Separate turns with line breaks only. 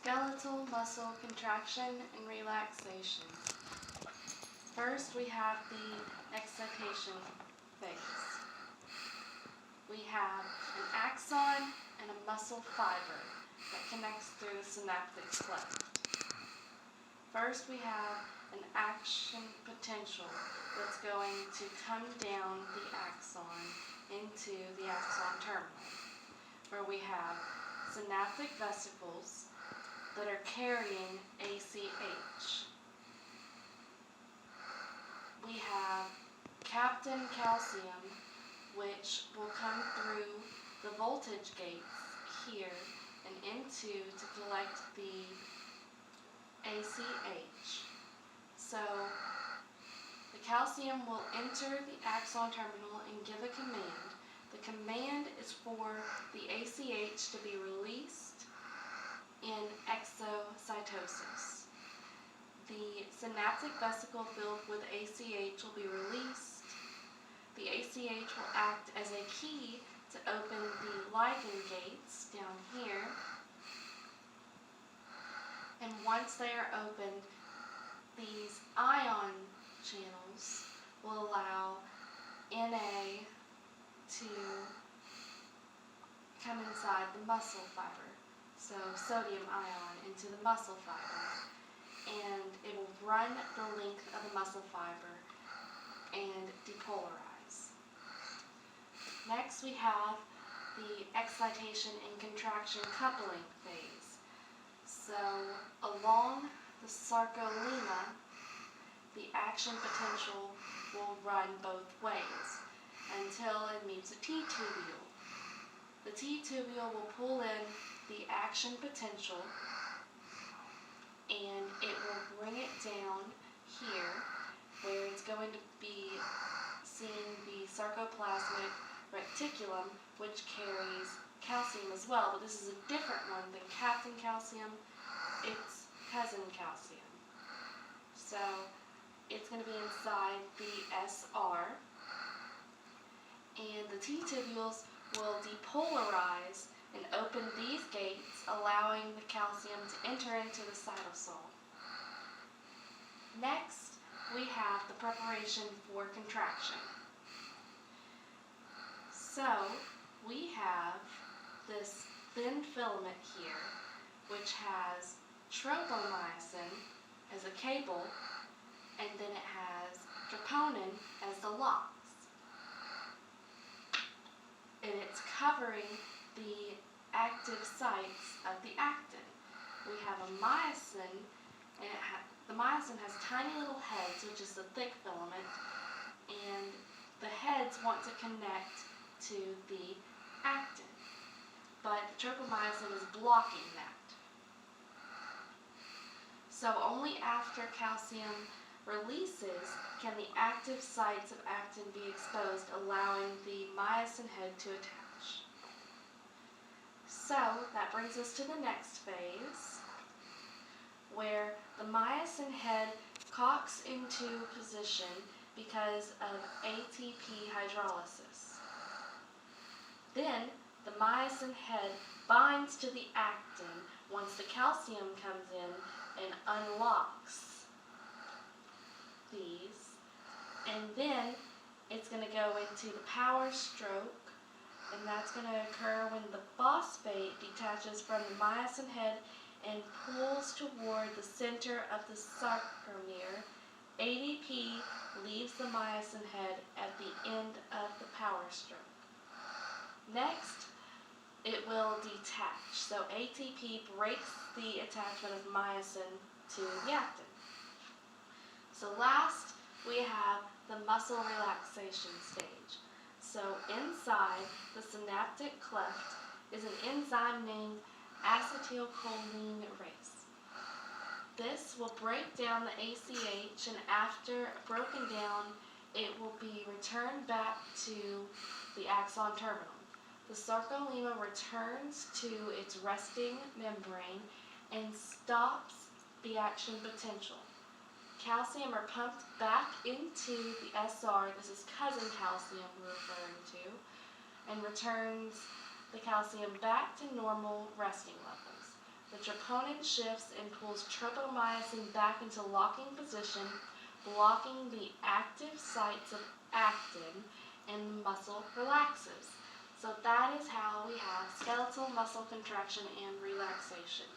Skeletal muscle contraction and relaxation. First, we have the excitation phase. We have an axon and a muscle fiber that connects through the synaptic cleft. First, we have an action potential that's going to come down the axon into the axon terminal, where we have synaptic vesicles that are carrying ACH. We have captain calcium, which will come through the voltage gates here and into to collect the ACH. So the calcium will enter the axon terminal and give a command. The command is for the ACH to be released in exocytosis. The synaptic vesicle filled with ACH will be released. The ACH will act as a key to open the ligand gates down here. And once they are opened, these ion channels will allow Na to come inside the muscle fiber. So sodium ion into the muscle fiber. And it will run the length of the muscle fiber and depolarize. Next, we have the excitation and contraction coupling phase. So along the sarcolemma, the action potential will run both ways until it meets a T-tubule. The T-tubule will pull in the action potential and it will bring it down here where it's going to be seeing the sarcoplasmic reticulum, which carries calcium as well, but this is a different one than captain calcium. It's cousin calcium. So it's going to be inside the SR, and the T-tubules will depolarize and open these gates, allowing the calcium to enter into the cytosol. Next, we have the preparation for contraction. So we have this thin filament here, which has tropomyosin as a cable, and then it has troponin as the locks. And it's covering the active sites of the actin. We have a myosin, and the myosin has tiny little heads, which is the thick filament, and the heads want to connect to the actin, but the tropomyosin is blocking that. So only after calcium releases can the active sites of actin be exposed, allowing the myosin head to attach. So that brings us to the next phase, where the myosin head cocks into position because of ATP hydrolysis. Then the myosin head binds to the actin once the calcium comes in and unlocks these. And then it's going to go into the power stroke, and that's going to occur when the phosphate detaches from the myosin head and pulls toward the center of the sarcomere. ADP leaves the myosin head at the end of the power stroke. Next, it will detach. So ATP breaks the attachment of myosin to the actin. So last, we have the muscle relaxation stage. So inside the synaptic cleft is an enzyme named acetylcholinesterase. This will break down the ACH, and after broken down, it will be returned back to the axon terminal. The sarcolemma returns to its resting membrane and stops the action potential. Calcium are pumped back into the SR, this is cousin calcium we're referring to, and returns the calcium back to normal resting levels. The troponin shifts and pulls tropomyosin back into locking position, blocking the active sites of actin, and muscle relaxes. So that is how we have skeletal muscle contraction and relaxation.